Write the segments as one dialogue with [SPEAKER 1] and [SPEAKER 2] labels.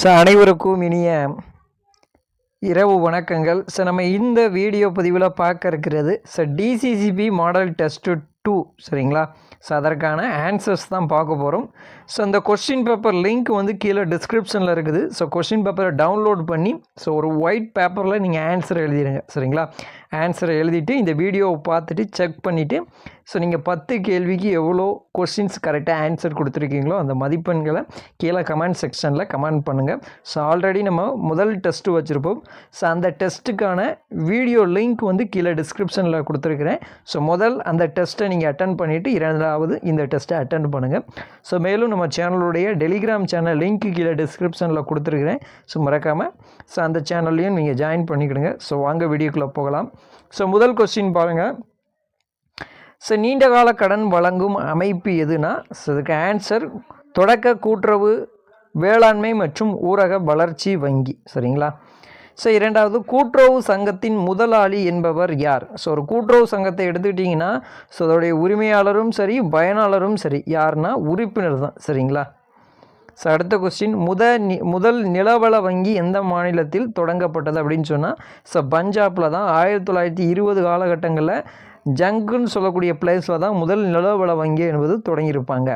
[SPEAKER 1] அனைவருக்கும் இனிய இரவு வணக்கங்கள். நம்ம இந்த வீடியோ பதிவில் பார்க்க இருக்கிறது டிசிசிபி மாடல் டெஸ்ட் 2 சரிங்களா. அதற்கான ஆன்சர்ஸ் தான் பார்க்க போகிறோம். அந்த கொஸ்டின் பேப்பர் லிங்க் வந்து கீழே டிஸ்கிரிப்ஷனில் இருக்குது. கொஸ்டின் பேப்பரை டவுன்லோட் பண்ணி ஒரு ஒயிட் பேப்பரில் நீங்கள் ஆன்சர் எழுதிடுங்க சரிங்களா. ஆன்சரை எழுதிட்டு இந்த வீடியோவை பார்த்துட்டு செக் பண்ணிவிட்டு நீங்கள் 10 கேள்விக்கு எவ்வளோ கொஸ்டின்ஸ் கரெக்டாக ஆன்சர் கொடுத்துருக்கீங்களோ அந்த மதிப்பெண்களை கீழே கமெண்ட் செக்ஷனில் கமெண்ட் பண்ணுங்கள். ஆல்ரெடி நம்ம முதல் டெஸ்ட்டு வச்சுருப்போம். அந்த டெஸ்ட்டுக்கான வீடியோ லிங்க் வந்து கீழே டிஸ்கிரிப்ஷனில் கொடுத்துருக்குறேன். முதல் அந்த டெஸ்ட்டை நீங்கள் அட்டன் பண்ணிவிட்டு இரண்டாவது இந்த டெஸ்ட்டை அட்டன் பண்ணுங்கள். மேலும் நம்ம சேனலுடைய டெலிகிராம் சேனல் லிங்க் கீழே டிஸ்கிரிப்ஷனில் கொடுத்துருக்குறேன். மறக்காமல் அந்த சேனல்லையும் நீங்கள் ஜாயின் பண்ணிக்கிடுங்க. வாங்க வீடியோக்குள்ளே போகலாம். முதல் கொஸ்டின் பாருங்கள். நீண்டகால கடன் வழங்கும் அமைப்பு எதுனா அதுக்கு ஆன்சர் தொடக்க கூட்டுறவு வேளாண்மை மற்றும் ஊரக வளர்ச்சி வங்கி சரிங்களா. இரண்டாவது கூட்டுறவு சங்கத்தின் முதலாளி என்பவர் யார்? ஒரு கூட்டுறவு சங்கத்தை எடுத்துக்கிட்டிங்கன்னா அதோடைய உரிமையாளரும் சரி பயனாளரும் சரி யாருன்னா உறுப்பினர் தான் சரிங்களா. அடுத்த கொஸ்டின் முதல் நிலவள வங்கி எந்த மாநிலத்தில் தொடங்கப்பட்டது அப்படின்னு சொன்னால் பஞ்சாபில் தான் 1920 காலகட்டங்களில் ஜங்குன்னு சொல்லக்கூடிய பிளேஸில் தான் முதல் நிலவள வங்கி என்பது தொடங்கியிருப்பாங்க.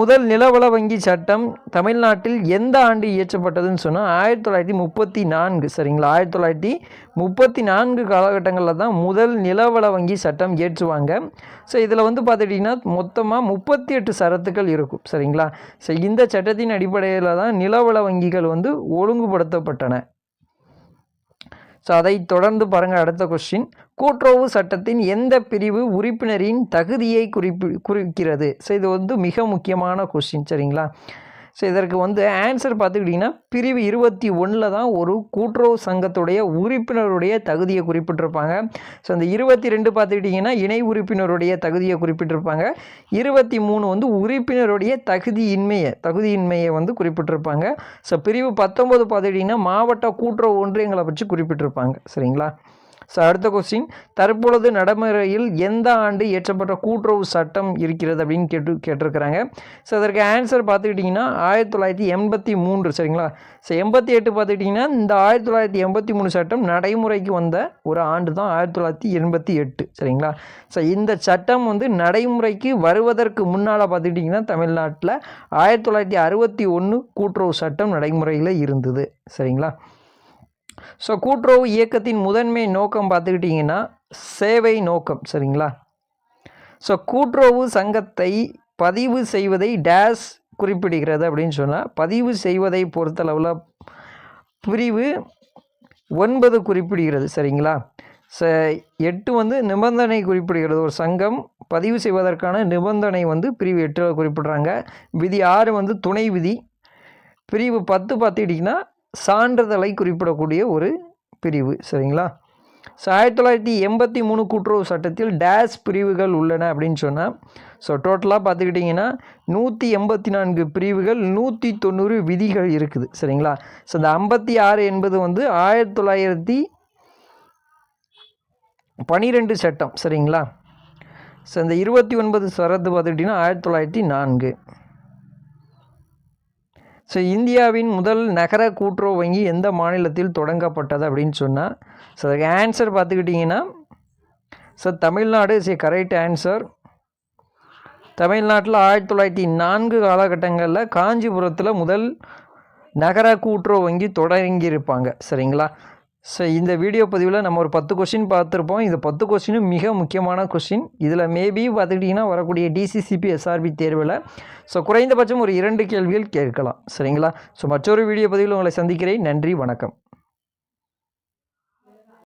[SPEAKER 1] முதல் நிலவள வங்கி சட்டம் தமிழ்நாட்டில் எந்த ஆண்டு இயற்றப்பட்டதுன்னு சொன்னால் 1934 சரிங்களா. 1934 காலகட்டங்களில் தான் முதல் நிலவள வங்கி சட்டம் இயற்றுவாங்க. இதில் வந்து பார்த்துட்டிங்கன்னா மொத்தமாக 38 சரத்துக்கள் இருக்கும் சரிங்களா. இந்த சட்டத்தின் அடிப்படையில் தான் நிலவள வங்கிகள் வந்து ஒழுங்குபடுத்தப்பட்டன. அதை தொடர்ந்து பாருங்கள் அடுத்த கொஸ்டின். கூட்டுறவு சட்டத்தின் எந்த பிரிவு உறுப்பினரின் தகுதியை குறிக்கிறது? இது வந்து மிக முக்கியமான கொஸ்டின் சரிங்களா. இதற்கு வந்து ஆன்சர் பார்த்துக்கிட்டிங்கன்னா பிரிவு 21 தான் ஒரு கூட்டுறவு சங்கத்துடைய உறுப்பினருடைய தகுதியை குறிப்பிட்டிருப்பாங்க. அந்த 22 பார்த்துக்கிட்டிங்கன்னா இணை உறுப்பினருடைய தகுதியை குறிப்பிட்டிருப்பாங்க. 23 வந்து உறுப்பினருடைய தகுதியின்மையை வந்து குறிப்பிட்டிருப்பாங்க. பிரிவு 19 பார்த்துக்கிட்டிங்கன்னா மாவட்ட கூட்டுறவு ஒன்றியங்களை பற்றி குறிப்பிட்டிருப்பாங்க சரிங்களா. அடுத்த கொஸ்டின். தற்பொழுது நடைமுறையில் எந்த ஆண்டு இயற்றப்பட்ட கூட்டுறவு சட்டம் இருக்கிறது அப்படின்னு கேட்டிருக்கிறாங்க. அதற்கு ஆன்சர் பார்த்துக்கிட்டிங்கன்னா 1983 சரிங்களா. 88 பார்த்துக்கிட்டிங்கன்னா இந்த 1983 சட்டம் நடைமுறைக்கு வந்த ஒரு ஆண்டு தான் 1988 சரிங்களா. இந்த சட்டம் வந்து நடைமுறைக்கு வருவதற்கு முன்னால் பார்த்துக்கிட்டிங்கன்னா தமிழ்நாட்டில் 1961 கூட்டுறவு சட்டம் நடைமுறையில் இருந்தது சரிங்களா. கூட்டுறவு இயக்கத்தின் முதன்மை நோக்கம் பார்த்துக்கிட்டிங்கன்னா சேவை நோக்கம் சரிங்களா. கூட்டுறவு சங்கத்தை பதிவு செய்வதை டேஸ் குறிப்பிடுகிறது அப்படின்னு சொன்னால் பதிவு செய்வதை பொறுத்தளவில் பிரிவு 9 குறிப்பிடுகிறது சரிங்களா. 8 வந்து நிபந்தனை குறிப்பிடுகிறது. ஒரு சங்கம் பதிவு செய்வதற்கான நிபந்தனை வந்து பிரிவு 8 குறிப்பிடுறாங்க. விதி 6 வந்து துணை விதி. பிரிவு 10 பார்த்துக்கிட்டிங்கன்னா சான்றிதழை குறிப்பிடக்கூடிய ஒரு பிரிவு சரிங்களா. 1983 கூட்டுறவு சட்டத்தில் டேஸ் பிரிவுகள் உள்ளன அப்படின்னு சொன்னால் டோட்டலாக பார்த்துக்கிட்டிங்கன்னா 184 பிரிவுகள் 190 விதிகள் இருக்குது சரிங்களா. இந்த 56 என்பது வந்து 1912 சட்டம் சரிங்களா. இந்த 29 சரத்து பார்த்துக்கிட்டிங்கன்னா 1904. இந்தியாவின் முதல் நகர கூட்டுறவு வங்கி எந்த மாநிலத்தில் தொடங்கப்பட்டது அப்படின்னு சொன்னால் அதுக்கு ஆன்சர் பார்த்துக்கிட்டிங்கன்னா தமிழ்நாடு கரெக்ட் ஆன்சர். தமிழ்நாட்டில் 1904 காலகட்டங்களில் காஞ்சிபுரத்தில் முதல் நகர கூட்டுறவு வங்கி தொடங்கியிருப்பாங்க சரிங்களா. இந்த வீடியோ பதிவில் நம்ம ஒரு 10 கொஸ்டின் பார்த்துருப்போம். இந்த 10 கொஸ்டினும் மிக முக்கியமான கொஸ்டின். இதில் மேபி பார்த்துக்கிட்டிங்கன்னா வரக்கூடிய டிசிசிபி எஸ்ஆர்பி தேர்வில் குறைந்தபட்சம் ஒரு 2 கேள்விகள் கேட்கலாம் சரிங்களா. மற்றொரு வீடியோ பதிவில் உங்களை சந்திக்கிறேன். நன்றி வணக்கம்.